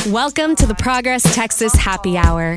Welcome to the Progress Texas Happy Hour.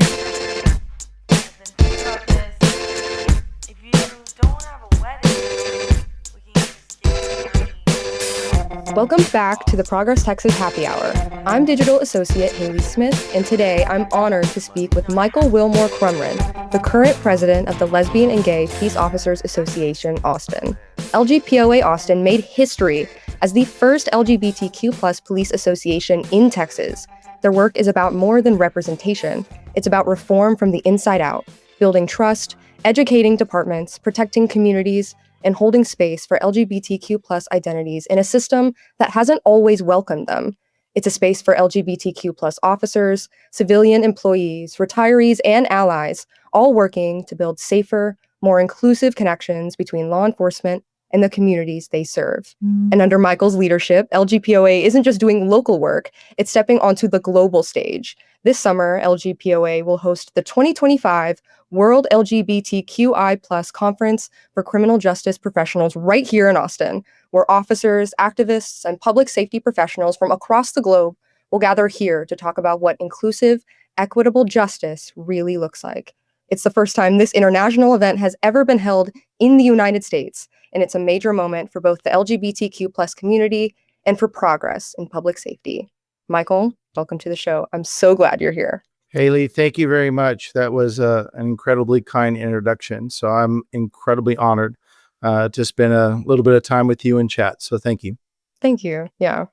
Welcome back to the Progress Texas Happy Hour. I'm Digital Associate Haley Smith, and today I'm honored to speak with Michael Wilmore Crumrin, the current president of the Lesbian and Gay Peace Officers Association, Austin. LGPOA Austin made history as the first LGBTQ plus police association in Texas. Their work is about more than representation. It's about reform from the inside out, building trust, educating departments, protecting communities, and holding space for LGBTQ plus identities in a system that hasn't always welcomed them. It's a space for LGBTQ plus officers, civilian employees, retirees, and allies, all working to build safer, more inclusive connections between law enforcement and the communities they serve. And under Michael's leadership, LGPOA isn't just doing local work, it's stepping onto the global stage. This summer, LGPOA will host the 2025 World LGBTQI+ Conference for Criminal Justice Professionals right here in Austin, where officers, activists, and public safety professionals from across the globe will gather here to talk about what inclusive, equitable justice really looks like. It's the first time this international event has ever been held in the United States, and it's a major moment for both the LGBTQ+ community and for progress in public safety. Michael, welcome to the show. I'm so glad you're here. Haley, thank you very much. That was an incredibly kind introduction. So I'm incredibly honored to spend a little bit of time with you and chat. So thank you. Thank you. Yeah.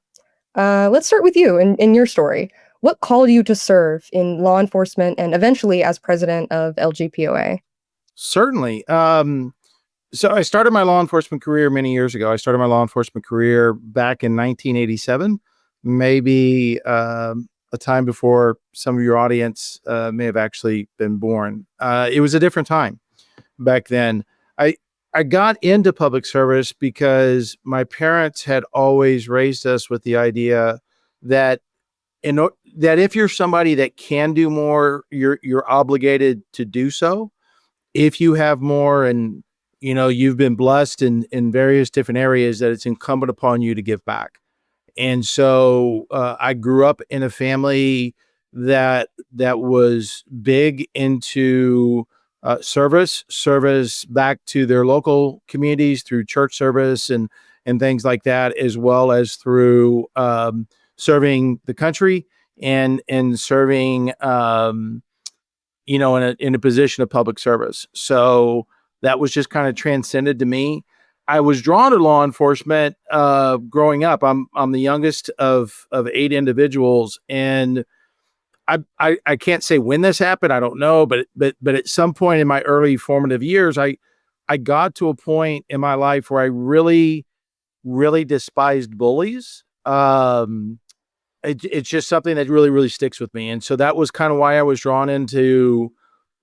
Let's start with you and your story. What called you to serve in law enforcement and eventually as president of LGPOA? Certainly. So I started my law enforcement career many years ago. I started my law enforcement career back in 1987, maybe a time before some of your audience may have actually been born. It was a different time back then. I got into public service because my parents had always raised us with the idea that that if you're somebody that can do more, you're obligated to do so. If you have more and you've been blessed in various different areas, that it's incumbent upon you to give back. And so I grew up in a family that was big into service back to their local communities through church service and things like that, as well as through serving the country and serving in a position of public service. So that was just kind of transcended to me. I was drawn to law enforcement growing up. I'm the youngest of 8 individuals, and I can't say when this happened. I don't know, but at some point in my early formative years, I got to a point in my life where I really, really despised bullies. It's just something that really, really sticks with me, and so that was kind of why I was drawn into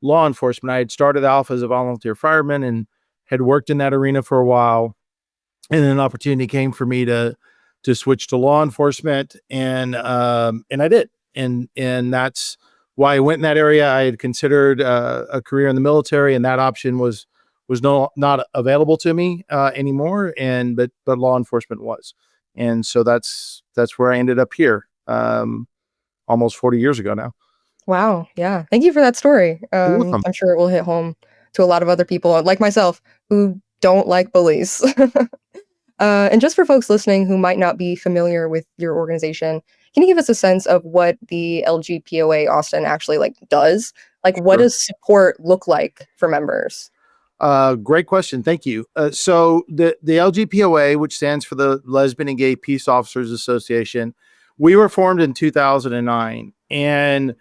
law enforcement. I had started off as a volunteer fireman and had worked in that arena for a while, and then an opportunity came for me to switch to law enforcement, and I did, and that's why I went in that area. I had considered a career in the military, and that option was not available to me anymore, but law enforcement was, and so that's where I ended up here, almost 40 years ago now. Wow. Yeah. Thank you for that story. I'm sure it will hit home to a lot of other people like myself who don't like bullies. And just for folks listening who might not be familiar with your organization, can you give us a sense of what the LGPOA Austin actually does? What does support look like for members? Great question. Thank you. So the LGPOA, which stands for the Lesbian and Gay Peace Officers Association, we were formed in 2009, and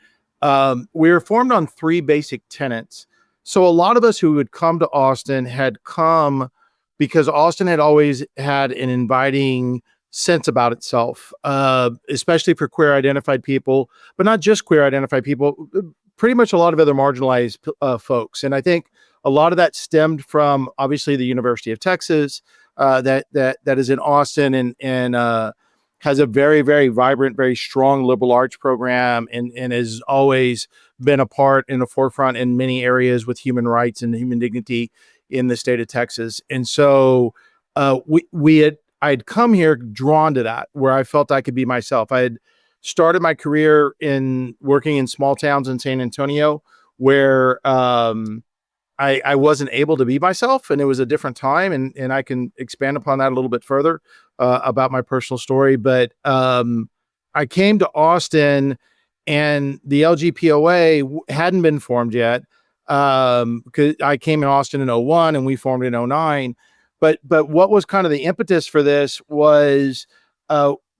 we were formed on 3 basic tenets. So a lot of us who would come to Austin had come because Austin had always had an inviting sense about itself, especially for queer identified people, but not just queer identified people, pretty much a lot of other marginalized folks. And I think a lot of that stemmed from obviously the University of Texas that is in Austin and has a very, very vibrant, very strong liberal arts program and has always been a part in the forefront in many areas with human rights and human dignity in the state of Texas. And so I'd come here drawn to that, where I felt I could be myself. I had started my career in working in small towns in San Antonio, where I wasn't able to be myself, and it was a different time, and I can expand upon that a little bit further about my personal story. But I came to Austin, and the LGPOA hadn't been formed yet, because I came in Austin in '01 and we formed in '09. But what was kind of the impetus for this was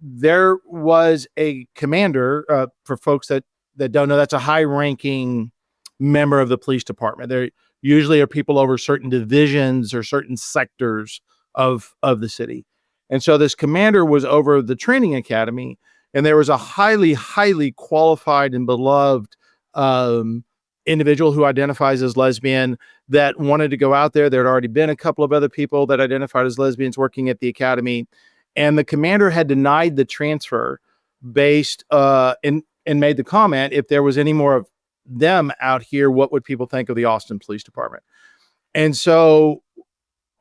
there was a commander, for folks that don't know, that's a high ranking member of the police department. There usually are people over certain divisions or certain sectors of the city. And so this commander was over the training academy, and there was a highly qualified and beloved individual who identifies as lesbian that wanted to go out there. There had already been a couple of other people that identified as lesbians working at the academy, and the commander had denied the transfer based and made the comment, if there was any more of them out here, what would people think of the Austin Police Department? And so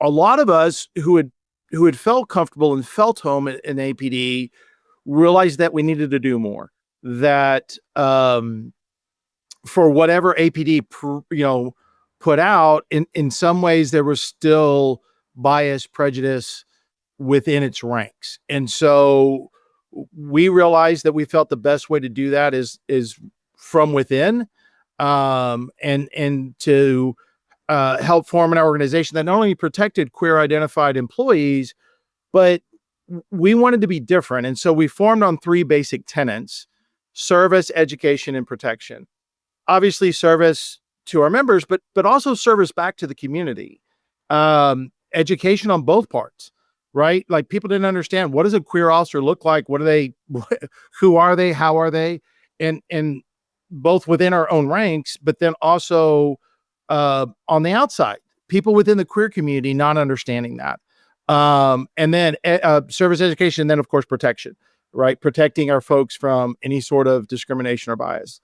a lot of us who had felt comfortable and felt home in APD realized that we needed to do more. That for whatever APD put out, in some ways there was still bias, prejudice within its ranks. And so we realized that we felt the best way to do that is from within, and to help form an organization that not only protected queer identified employees, but we wanted to be different. And so we formed on three basic tenets: service, education, and protection. Obviously service to our members, but also service back to the community. Education on both parts, right? Like, people didn't understand, what does a queer officer look like? What are they? Who are they? How are they? And both within our own ranks, but then also on the outside, people within the queer community not understanding that. And then service, education, and then of course protection, right? Protecting our folks from any sort of discrimination or bias.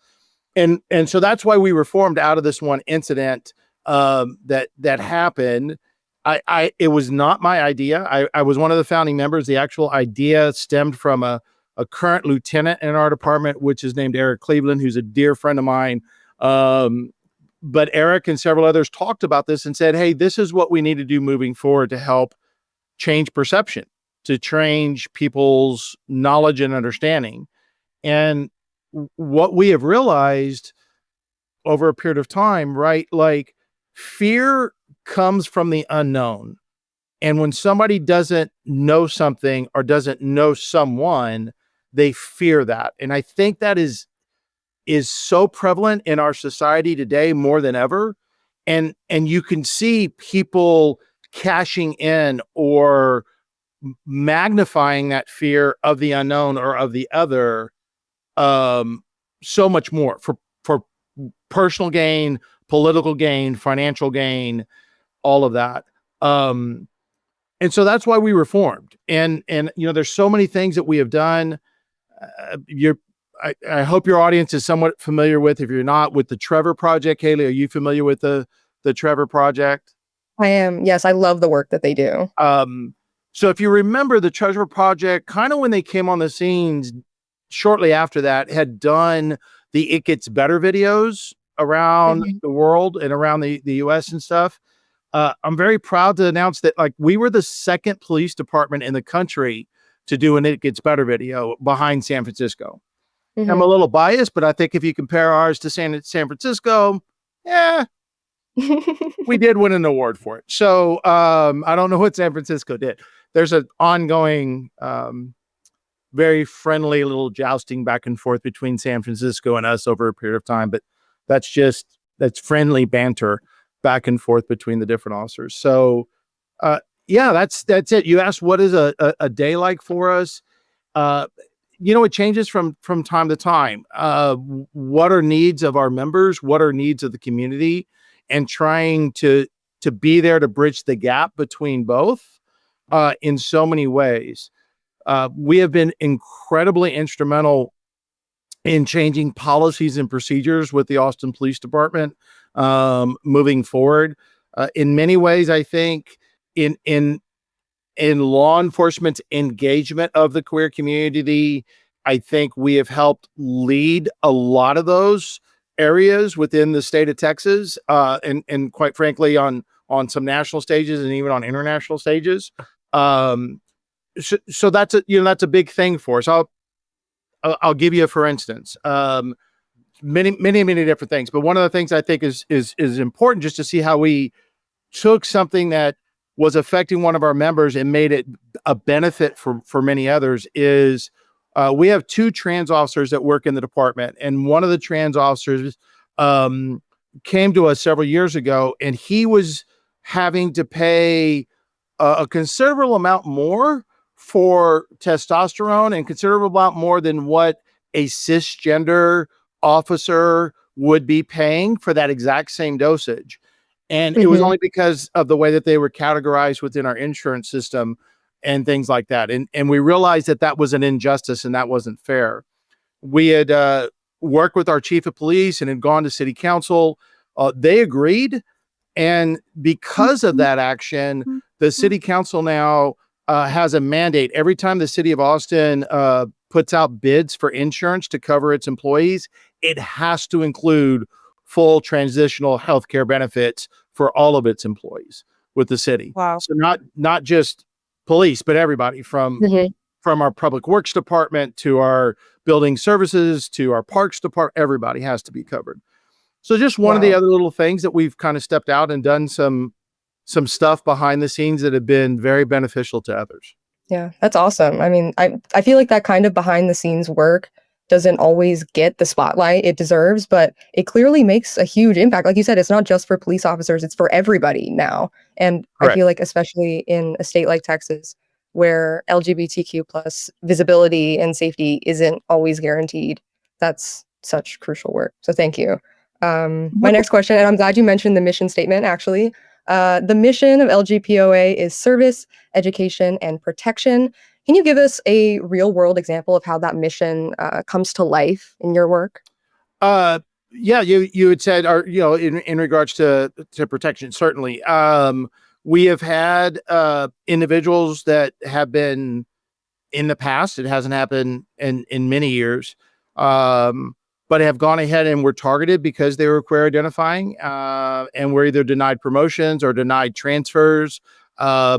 And so that's why we were formed out of this one incident that happened. It was not my idea. I was one of the founding members. The actual idea stemmed from a current lieutenant in our department, which is named Eric Cleveland, who's a dear friend of mine. But Eric and several others talked about this and said, hey, this is what we need to do moving forward to help change perception, to change people's knowledge and understanding. And what we have realized over a period of time, right? Like, fear comes from the unknown. And when somebody doesn't know something or doesn't know someone, they fear that. And I think that is so prevalent in our society today more than ever. And you can see people cashing in or magnifying that fear of the unknown or of the other, so much more for personal gain, political gain, financial gain, all of that. And so that's why we were formed. And there's so many things that we have done. I hope your audience is somewhat familiar with, if you're not, with the Trevor Project. Haley, are you familiar with the Trevor Project? I am. Yes, I love the work that they do. So if you remember, the Trevor Project, kind of when they came on the scenes shortly after that, had done the It Gets Better videos around the world and around the US and stuff. I'm very proud to announce that, like, we were the second police department in the country to do an It Gets Better video, behind San Francisco. I'm a little biased, but I think if you compare ours to San Francisco, we did win an award for it. So I don't know what San Francisco did. There's an ongoing, very friendly little jousting back and forth between San Francisco and us over a period of time, but that's friendly banter back and forth between the different officers. So that's it. You asked, what is a day like for us? It changes from time to time. What are needs of our members? What are needs of the community? And trying to be there to bridge the gap between both in so many ways. We have been incredibly instrumental in changing policies and procedures with the Austin Police Department moving forward. In many ways, I think in in law enforcement's engagement of the queer community, I think we have helped lead a lot of those areas within the state of Texas, and quite frankly, on some national stages and even on international stages. Um, so that's that's a big thing for us. I'll give you a for instance. Many different things, but one of the things I think is important just to see how we took something that was affecting one of our members and made it a benefit for many others is we have two trans officers that work in the department, and one of the trans officers came to us several years ago, and he was having to pay a considerable amount more for testosterone and considerable amount more than what a cisgender officer would be paying for that exact same dosage. And it was only because of the way that they were categorized within our insurance system and things like that. And we realized that that was an injustice and that wasn't fair. We had worked with our chief of police and had gone to city council. They agreed. And because of that action, the city council now has a mandate. Every time the city of Austin puts out bids for insurance to cover its employees, it has to include full transitional healthcare benefits for all of its employees with the city. Wow. So not just police, but everybody from our public works department to our building services to our parks department, everybody has to be covered. So just one of the other little things that we've kind of stepped out and done some stuff behind the scenes that have been very beneficial to others. Yeah, that's awesome. I mean, I feel like that kind of behind the scenes work doesn't always get the spotlight it deserves, but it clearly makes a huge impact. Like you said, it's not just for police officers, it's for everybody now. And Correct. I feel like especially in a state like Texas, where LGBTQ plus visibility and safety isn't always guaranteed, that's such crucial work. So thank you. My next question, and I'm glad you mentioned the mission statement, actually. The mission of LGPOA is service, education, and protection. Can you give us a real world example of how that mission comes to life in your work? Yeah, you had said, in regards to protection, certainly. We have had individuals that have been in the past. It hasn't happened in many years, but have gone ahead and were targeted because they were queer identifying, and were either denied promotions or denied transfers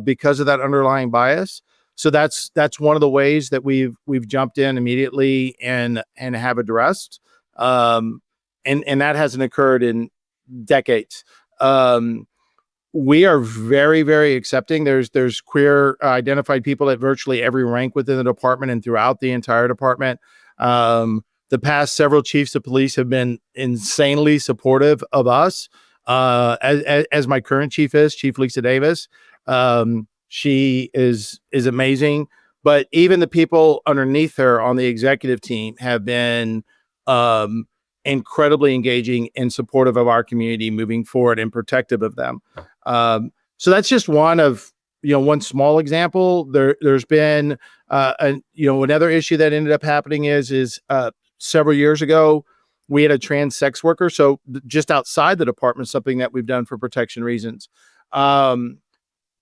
because of that underlying bias. So that's one of the ways that we've jumped in immediately and have addressed. And that hasn't occurred in decades. We are very, very accepting. There's queer identified people at virtually every rank within the department and throughout the entire department. The past several chiefs of police have been insanely supportive of us, as my current chief is, Chief Lisa Davis. She is amazing, but even the people underneath her on the executive team have been incredibly engaging and supportive of our community moving forward and protective of them. So that's just one small example. There's been another issue that ended up happening is several years ago we had a trans sex worker. So just outside the department, something that we've done for protection reasons.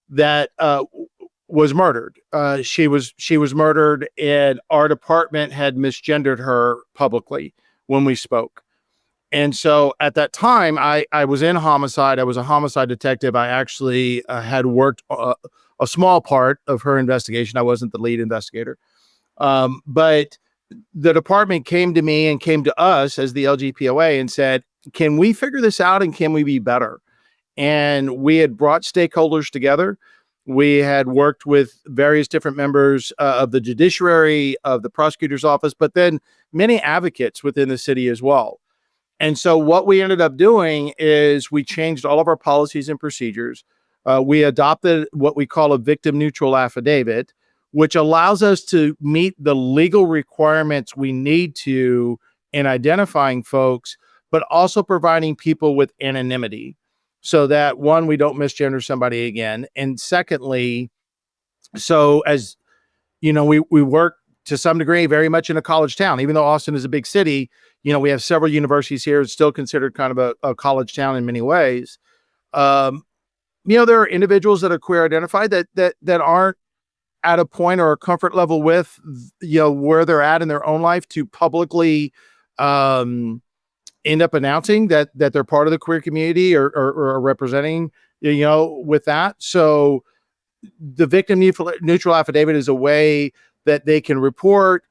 That was murdered. She was murdered, and our department had misgendered her publicly when we spoke. And so at that time, I was in homicide. I was a homicide detective. I actually had worked a small part of her investigation. I wasn't the lead investigator, but the department came to me and came to us as the LGPOA and said, "Can we figure this out and can we be better?" And we had brought stakeholders together. We had worked with various different members of the judiciary, of the prosecutor's office, but then many advocates within the city as well. And so what we ended up doing is we changed all of our policies and procedures. We adopted what we call a victim neutral affidavit, which allows us to meet the legal requirements we need to in identifying folks, but also providing people with anonymity. So that one, we don't misgender somebody again. And secondly, so as you know, we work to some degree very much in a college town, even though Austin is a big city. We have several universities here. It's still considered kind of a college town in many ways. There are individuals that are queer identified that aren't at a point or a comfort level with, where they're at in their own life to publicly end up announcing that they're part of the queer community or representing, with that. So the victim neutral affidavit is a way that they can report,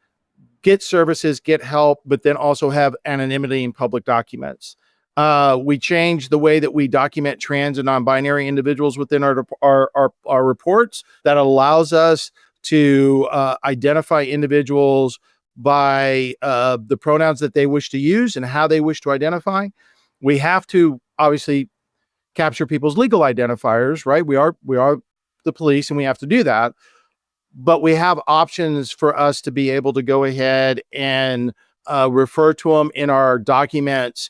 get services, get help, but then also have anonymity in public documents. We changed the way that we document trans and non-binary individuals within our reports. That allows us to identify individuals by the pronouns that they wish to use and how they wish to identify. We have to obviously capture people's legal identifiers, right? We are the police, and we have to do that. But we have options for us to be able to go ahead and refer to them in our documents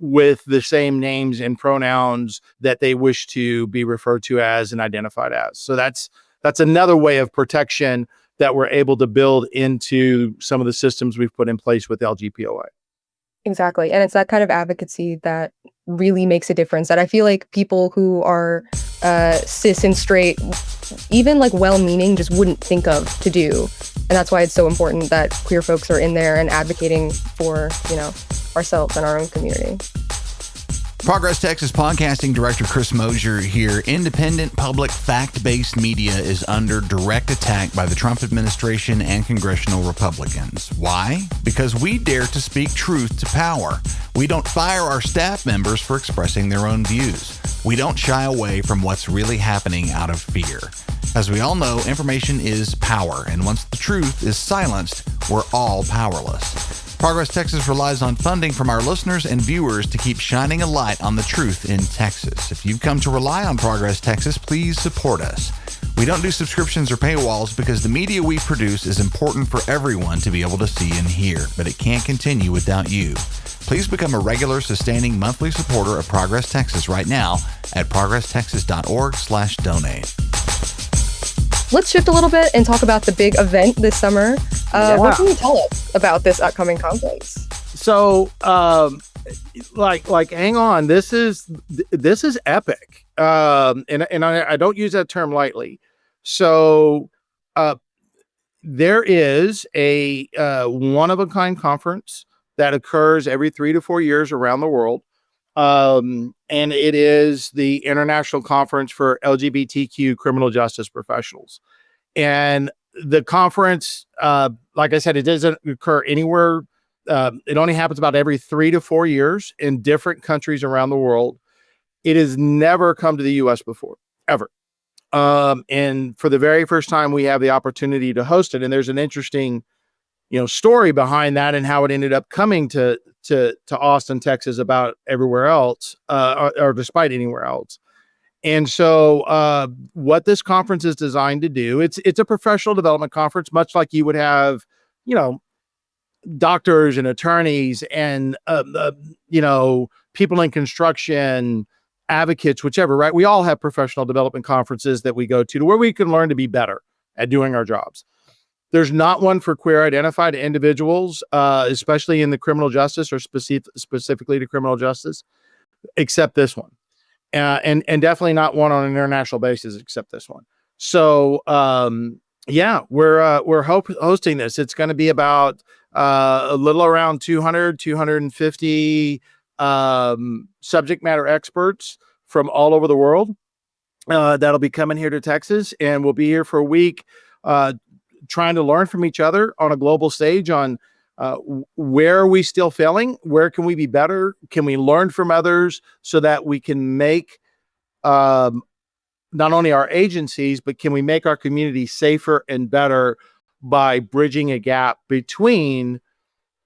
with the same names and pronouns that they wish to be referred to as and identified as. So that's another way of protection that we're able to build into some of the systems we've put in place with LGPOA. Exactly. And it's that kind of advocacy that really makes a difference, that I feel like people who are cis and straight, even like well-meaning, just wouldn't think of to do. And that's why it's so important that queer folks are in there and advocating for, ourselves and our own community. Progress Texas podcasting director Chris Mosier here. Independent, public, fact-based media is under direct attack by the Trump administration and congressional Republicans. Why? Because we dare to speak truth to power. We don't fire our staff members for expressing their own views. We don't shy away from what's really happening out of fear. As we all know, information is power, and once the truth is silenced, we're all powerless. Progress Texas relies on funding from our listeners and viewers to keep shining a light on the truth in Texas. If you've come to rely on Progress Texas, please support us. We don't do subscriptions or paywalls because the media we produce is important for everyone to be able to see and hear, but it can't continue without you. Please become a regular, sustaining monthly supporter of Progress Texas right now at progresstexas.org/donate. Let's shift a little bit and talk about the big event this summer. What can you tell us about this upcoming conference? So, hang on, this is epic, and I don't use that term lightly. So, there is a one of a kind conference that occurs every 3 to 4 years around the world. And it is the International Conference for LGBTQ Criminal Justice Professionals. And the conference, like I said, it doesn't occur anywhere. It only happens about every 3 to 4 years in different countries around the world. It has never come to the U.S. before, ever. And for the very first time, we have the opportunity to host it. And there's an interesting story behind that and how it ended up coming to Austin, Texas, about everywhere else, or despite anywhere else. And so what this conference is designed to do, it's a professional development conference, much like you would have, doctors and attorneys and, people in construction, advocates, whichever, right? We all have professional development conferences that we go to where we can learn to be better at doing our jobs. There's not one for queer identified individuals, especially in the criminal justice or specifically to criminal justice, except this one. And definitely not one on an international basis, except this one. So, we're hosting this. It's going to be about a little around 250 subject matter experts from all over the world that'll be coming here to Texas, and we'll be here for a week trying to learn from each other on a global stage on where are we still failing? Where can we be better? Can we learn from others so that we can make not only our agencies, but can we make our community safer and better by bridging a gap between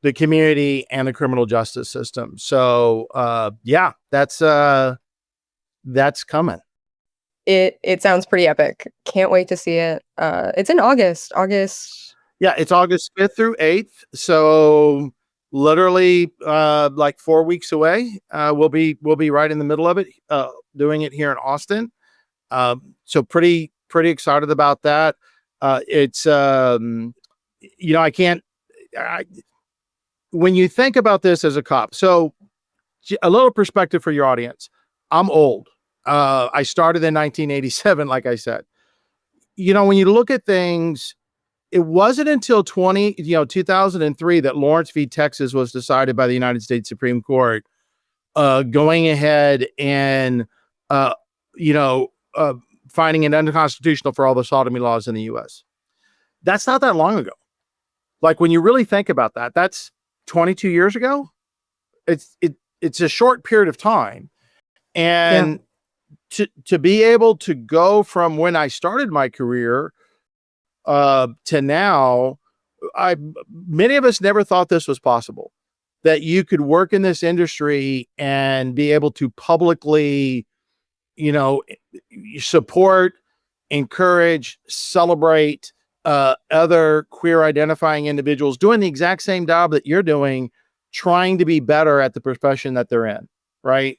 the community and the criminal justice system? So, that's coming. It sounds pretty epic. Can't wait to see it. It's in August. Yeah, it's August 5th through 8th. So literally like 4 weeks away. We'll be right in the middle of it, doing it here in Austin. So pretty excited about that. It's when you think about this as a cop, so a little perspective for your audience. I'm old. I started in 1987, like I said. when you look at things, it wasn't until 2003 that Lawrence v. Texas was decided by the United States Supreme Court, going ahead and, uh, you know, uh, finding it unconstitutional for all the sodomy laws in the U.S. That's not that long ago. Like, when you really think about that, that's 22 years ago. It's a short period of time. And to be able to go from when I started my career to now, many of us never thought this was possible, that you could work in this industry and be able to publicly, support, encourage, celebrate other queer identifying individuals doing the exact same job that you're doing, trying to be better at the profession that they're in, right?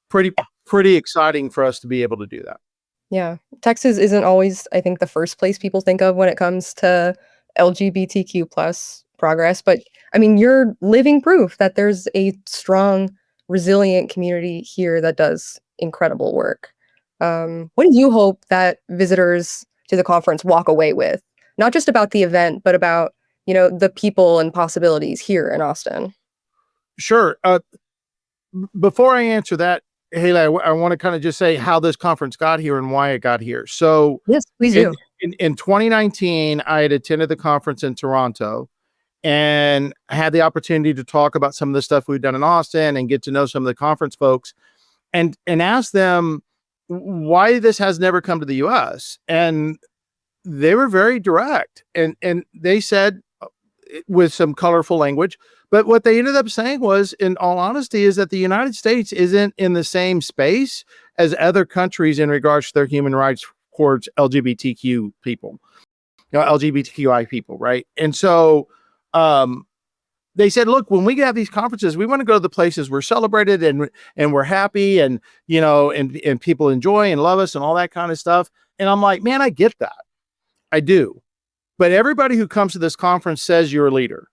Pretty exciting for us to be able to do that. Yeah. Texas isn't always, I think, the first place people think of when it comes to LGBTQ plus progress. But I mean, you're living proof that there's a strong, resilient community here that does incredible work. What do you hope that visitors to the conference walk away with? Not just about the event, but about, the people and possibilities here in Austin. Sure. Before I answer that, Haley, I want to kind of just say how this conference got here and why it got here. So yes, please do. In 2019, I had attended the conference in Toronto and had the opportunity to talk about some of the stuff we've done in Austin and get to know some of the conference folks and ask them why this has never come to the US. And they were very direct. And they said, with some colorful language, but what they ended up saying was, in all honesty, is that the United States isn't in the same space as other countries in regards to their human rights towards LGBTQ people, LGBTQI people, right? And so they said, look, when we have these conferences, we want to go to the places we're celebrated and we're happy and, and people enjoy and love us and all that kind of stuff. And I'm like, man, I get that. I do. But everybody who comes to this conference says you're a leader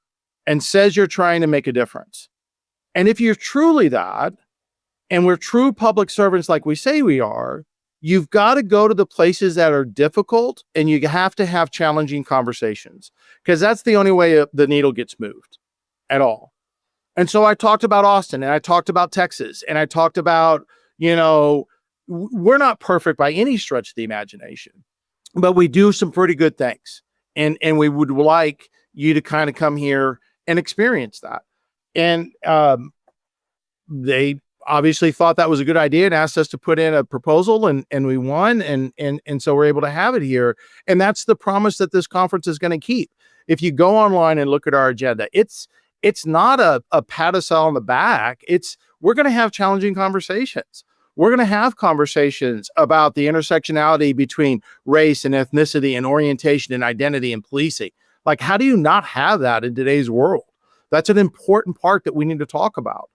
and says you're trying to make a difference. And if you're truly that, and we're true public servants like we say we are, you've got to go to the places that are difficult and you have to have challenging conversations, because that's the only way the needle gets moved at all. And so I talked about Austin and I talked about Texas and I talked about, we're not perfect by any stretch of the imagination, but we do some pretty good things. And we would like you to kind of come here and experience that. And they obviously thought that was a good idea and asked us to put in a proposal, and we won. And so we're able to have it here. And that's the promise that this conference is going to keep. If you go online and look at our agenda, it's not a pat us on the back. We're going to have challenging conversations. We're going to have conversations about the intersectionality between race and ethnicity and orientation and identity and policing. Like, how do you not have that in today's world? That's an important part that we need to talk about.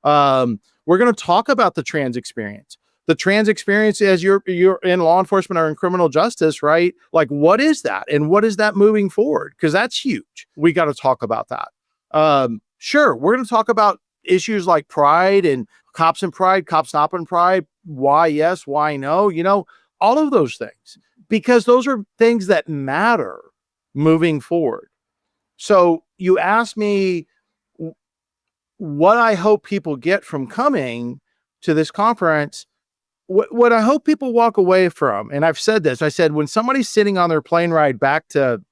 We're going to talk about the trans experience. The trans experience as you're in law enforcement or in criminal justice, right? Like, what is that? And what is that moving forward? Because that's huge. We got to talk about that. Sure, we're going to talk about issues like pride and cops and pride, cops not in pride, why yes, why no, all of those things, because those are things that matter moving forward. So you asked me what I hope people get from coming to this conference. What I hope people walk away from, and I've said this, I said, when somebody's sitting on their plane ride back to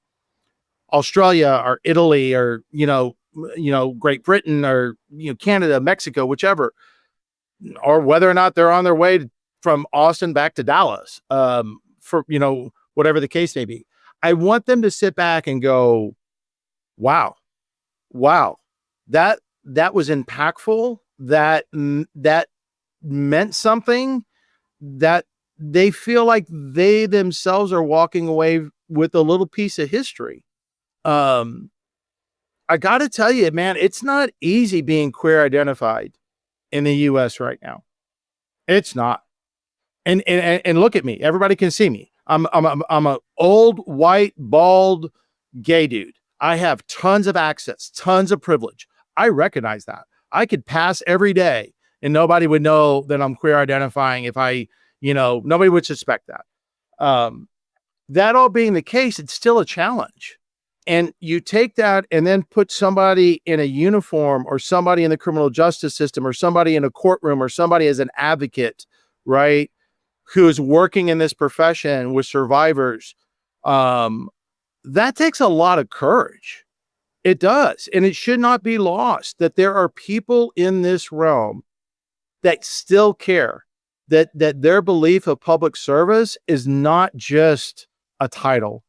Australia or Italy or, Great Britain or, Canada, Mexico, whichever, or whether or not they're on their way from Austin back to Dallas, for, whatever the case may be, I want them to sit back and go, wow, that was impactful. That meant something, that they feel like they themselves are walking away with a little piece of history. I got to tell you, man, it's not easy being queer identified in the US right now. It's not. And look at me. Everybody can see me. I'm a old, white, bald, gay dude. I have tons of access, tons of privilege. I recognize that. I could pass every day and nobody would know that I'm queer identifying if nobody would suspect that. that all being the case, it's still a challenge. And you take that and then put somebody in a uniform, or somebody in the criminal justice system, or somebody in a courtroom, or somebody as an advocate, right, who is working in this profession with survivors. That takes a lot of courage. It does. And it should not be lost that there are people in this realm that still care, that their belief of public service is not just a title.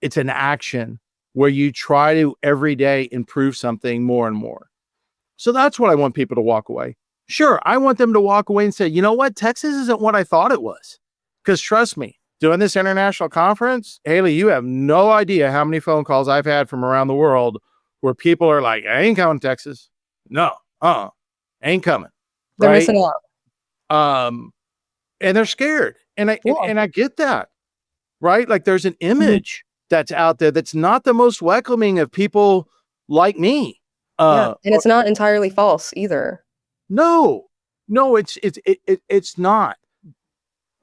It's an action where you try to every day improve something more and more. So that's what I want people to walk away. Sure, I want them to walk away and say, you know what? Texas isn't what I thought it was. Because trust me, doing this international conference, Haley, you have no idea how many phone calls I've had from around the world where people are like, I ain't coming to Texas. No, ain't coming. They're right? missing out. And they're scared. And I get that, right? Like there's an image that's out there that's not the most welcoming of people like me. And it's not entirely false either. No, it's not.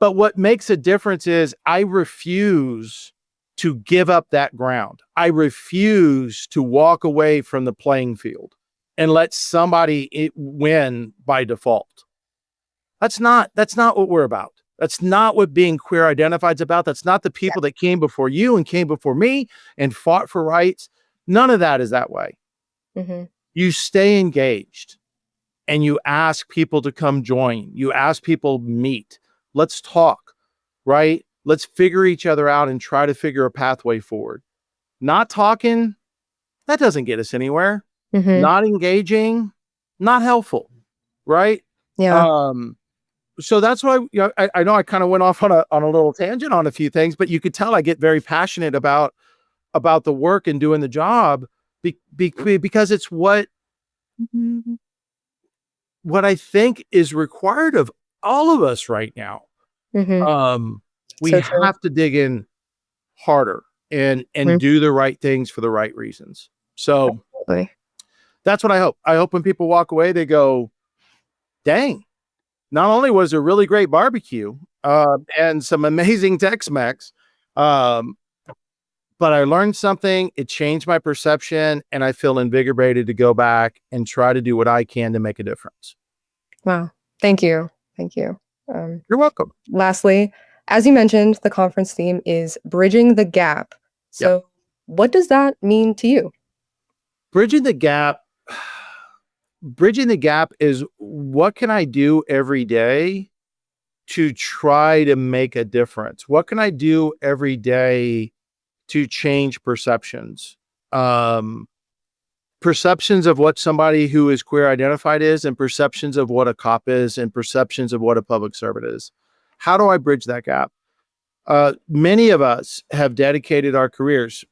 But what makes a difference is I refuse to give up that ground. I refuse to walk away from the playing field and let somebody win by default. That's not what we're about. That's not what being queer identified is about. That's not the people that came before you and came before me and fought for rights. None of that is that way. Mm-hmm. You stay engaged and you ask people to come join. You ask people meet. Let's talk, right? Let's figure each other out and try to figure a pathway forward. Not talking, that doesn't get us anywhere. Mm-hmm. Not engaging, not helpful, right? Yeah. So that's why I know I kind of went off on a little tangent on a few things, but you could tell I get very passionate about the work and doing the job because it's what I think is required of all of us right now. Mm-hmm. We have to dig in harder and do the right things for the right reasons. So that's what I hope. I hope when people walk away, they go, dang, not only was there really great barbecue and some amazing Tex-Mex, but I learned something. It changed my perception, and I feel invigorated to go back and try to do what I can to make a difference. Wow. Thank you. Thank you. You're welcome. Lastly, as you mentioned, the conference theme is bridging the gap. So what does that mean to you? Bridging the gap is what can I do every day to try to make a difference? What can I do every day to change perceptions? Perceptions of what somebody who is queer identified is, and perceptions of what a cop is, and perceptions of what a public servant is. How do I bridge that gap? Many of us have dedicated our careers.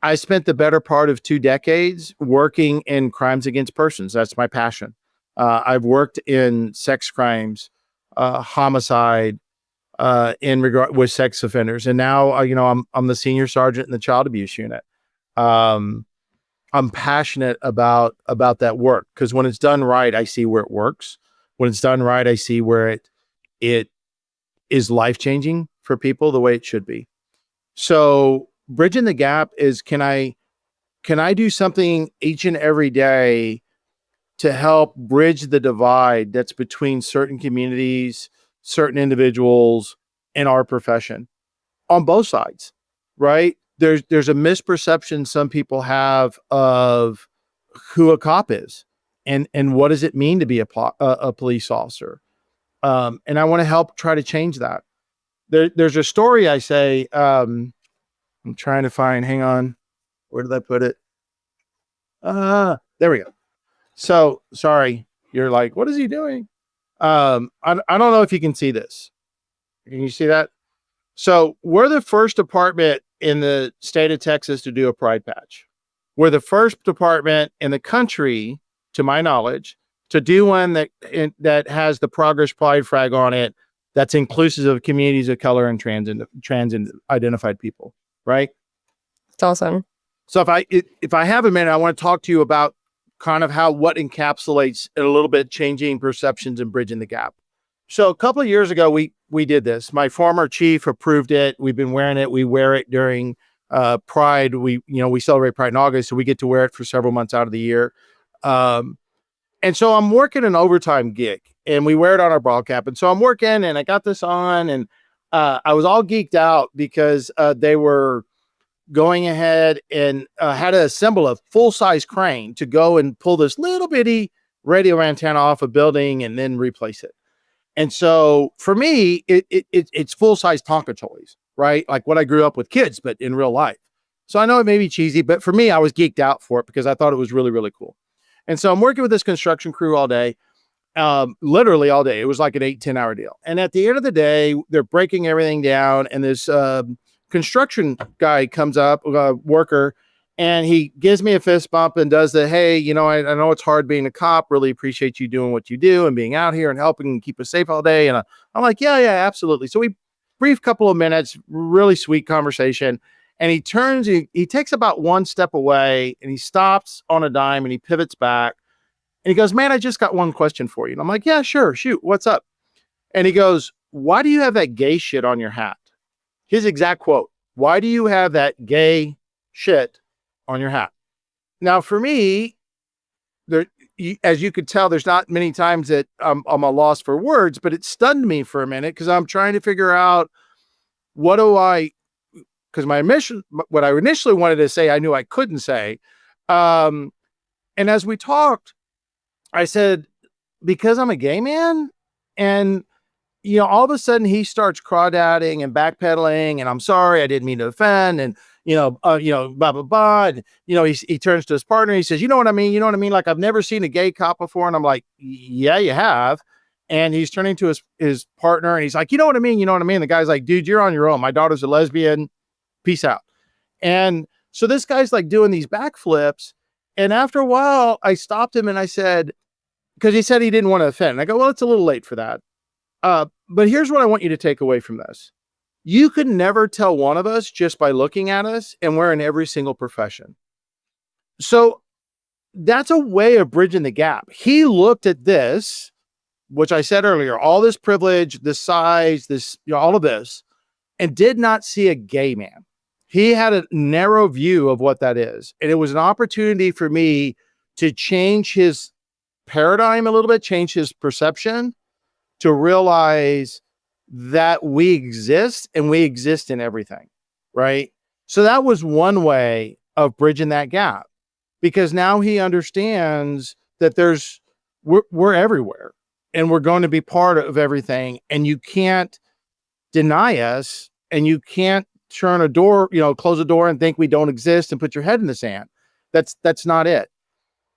I spent the better part of 2 decades working in crimes against persons. That's my passion. I've worked in sex crimes, homicide, in regard with sex offenders, and now I'm the senior sergeant in the child abuse unit. I'm passionate about that work because when it's done right, I see where it works. When it's done right, I see where it is life changing for people the way it should be. So bridging the gap is can I do something each and every day to help bridge the divide that's between certain communities, certain individuals in our profession on both sides, right? There's a misperception some people have of who a cop is and what does it mean to be a police officer. And I want to help try to change that. There's a story I say, I'm trying to find, hang on. Where did I put it? There we go. So sorry. You're like, what is he doing? I don't know if you can see this. Can you see that? So we're the first department in the state of Texas to do a pride patch. We're the first department in the country, to my knowledge, to do one that has the Progress Pride flag on it that's inclusive of communities of color and trans identified people, right? It's awesome. So if I have a minute, I want to talk to you about kind of what encapsulates a little bit changing perceptions and bridging the gap. So a couple of years ago, we did this. My former chief approved it. We've been wearing it. We wear it during Pride. We celebrate Pride in August, so we get to wear it for several months out of the year. Um, and so I'm working an overtime gig, and we wear it on our ball cap. And so I'm working, and I got this on, and I was all geeked out because they were going ahead and had to assemble a full-size crane to go and pull this little bitty radio antenna off a building and then replace it. And so for me, it's full-size Tonka toys, right? Like what I grew up with kids, but in real life. So I know it may be cheesy, but for me, I was geeked out for it because I thought it was really, really cool. And so I'm working with this construction crew all day, literally all day. It was like an 8-10 hour deal. And at the end of the day, they're breaking everything down. And this construction guy comes up, worker, and he gives me a fist bump and does the, hey, I know it's hard being a cop. Really appreciate you doing what you do and being out here and helping and keep us safe all day. And I'm like, yeah, absolutely. So we brief couple of minutes, really sweet conversation. And he turns, he takes about one step away and he stops on a dime and he pivots back and he goes, man, I just got one question for you. And I'm like, yeah, sure. Shoot. What's up? And he goes, why do you have that gay shit on your hat? His exact quote. Why do you have that gay shit on your hat? Now, for me, as you could tell, there's not many times that I'm a loss for words, but it stunned me for a minute because I'm trying to figure out because what I initially wanted to say, I knew I couldn't say. And as we talked, I said, because I'm a gay man, and all of a sudden he starts crawdadding and backpedaling, and I'm sorry, I didn't mean to offend, and blah blah blah. And, he turns to his partner, he says, you know what I mean? You know what I mean? Like, I've never seen a gay cop before, and I'm like, yeah, you have. And he's turning to his partner, and he's like, you know what I mean? You know what I mean? The guy's like, dude, you're on your own. My daughter's a lesbian. Peace out. And so this guy's like doing these backflips, and after a while, I stopped him and I said, because he said he didn't want to offend. And I go, well, it's a little late for that. But here's what I want you to take away from this. You could never tell one of us just by looking at us, and we're in every single profession. So that's a way of bridging the gap. He looked at this, which I said earlier, all this privilege, this size, this, all of this, and did not see a gay man. He had a narrow view of what that is. And it was an opportunity for me to change his paradigm a little bit, change his perception, to realize that we exist and we exist in everything, right? So that was one way of bridging that gap, because now he understands that we're everywhere and we're going to be part of everything, and you can't deny us, and you can't turn a door, close a door and think we don't exist and put your head in the sand. That's not it.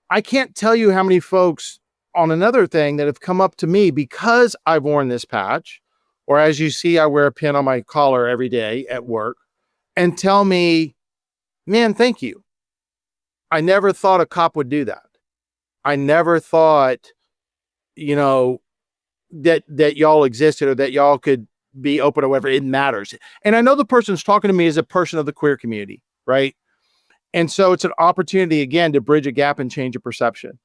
I can't tell you how many folks on another thing that have come up to me because I've worn this patch, or as you see, I wear a pin on my collar every day at work, and tell me, man, thank you. I never thought a cop would do that. I never thought, that y'all existed, or that y'all could be open or whatever. It matters. And I know the person's talking to me as a person of the queer community, right? And so it's an opportunity, again, to bridge a gap and change a perception.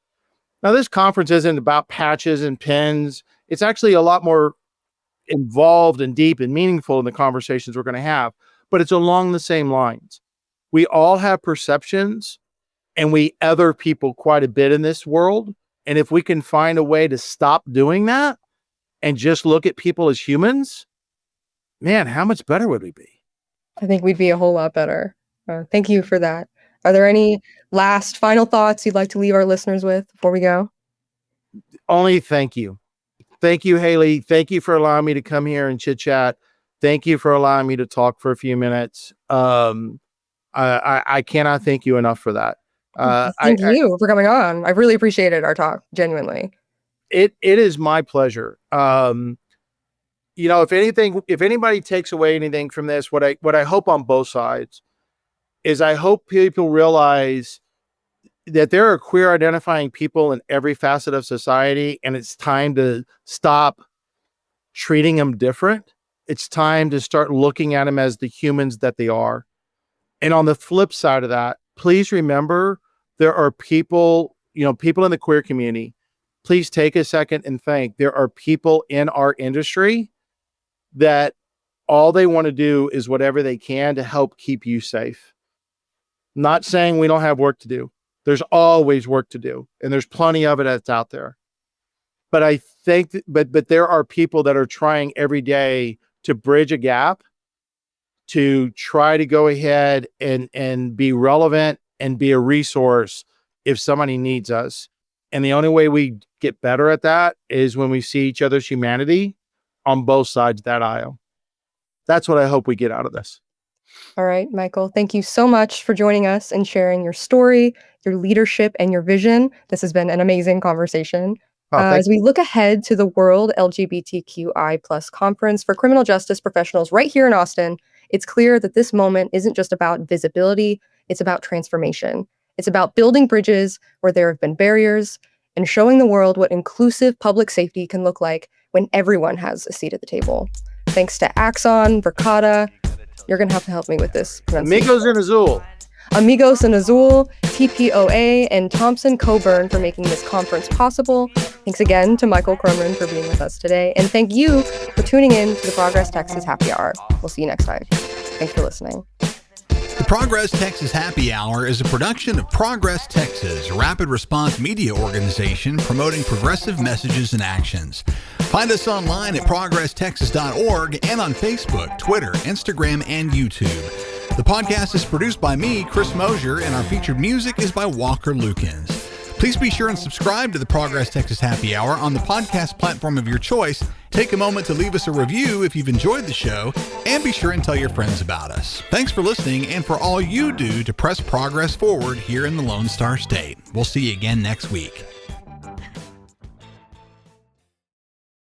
Now, this conference isn't about patches and pins. It's actually a lot more involved and deep and meaningful in the conversations we're going to have, but it's along the same lines. We all have perceptions, and we other people quite a bit in this world. And if we can find a way to stop doing that and just look at people as humans, man, how much better would we be? I think we'd be a whole lot better. Thank you for that. Are there any final thoughts you'd like to leave our listeners with before we go? Only thank you. Thank you, Haley. Thank you for allowing me to come here and chit chat. Thank you for allowing me to talk for a few minutes. I cannot thank you enough for that. Thank you for coming on. I really appreciated our talk, genuinely. It is my pleasure. If anybody takes away anything from this, what I hope on both sides is, I hope people realize that there are queer identifying people in every facet of society, and it's time to stop treating them different. It's time to start looking at them as the humans that they are. And on the flip side of that, please remember, there are people in the queer community. please take a second and think. There are people in our industry that all they want to do is whatever they can to help keep you safe. Not saying we don't have work to do. There's always work to do, and there's plenty of it that's out there. But I think, but there are people that are trying every day to bridge a gap, to try to go ahead and be relevant and be a resource if somebody needs us. And the only way we get better at that is when we see each other's humanity on both sides of that aisle. That's what I hope we get out of this. All right, Michael, thank you so much for joining us and sharing your story, your leadership, and your vision. This has been an amazing conversation. As we look ahead to the World LGBTQI+ Conference for Criminal Justice Professionals right here in Austin, it's clear that this moment isn't just about visibility, it's about transformation. It's about building bridges where there have been barriers and showing the world what inclusive public safety can look like when everyone has a seat at the table. Thanks to Axon, Verkada. You're going to have to help me with this. Amigos in Azul. Amigos in Azul, TPOA, and Thompson Coburn for making this conference possible. Thanks again to Michael Crumrin for being with us today. And thank you for tuning in to the Progress Texas Happy Hour. We'll see you next time. Thanks for listening. The Progress Texas Happy Hour is a production of Progress Texas, a rapid response media organization promoting progressive messages and actions. Find us online at progresstexas.org and on Facebook, Twitter, Instagram, and YouTube. The podcast is produced by me, Chris Mosier, and our featured music is by Walker Lukens. Please be sure and subscribe to the Progress Texas Happy Hour on the podcast platform of your choice. Take a moment to leave us a review if you've enjoyed the show, and be sure and tell your friends about us. Thanks for listening and for all you do to press progress forward here in the Lone Star State. We'll see you again next week.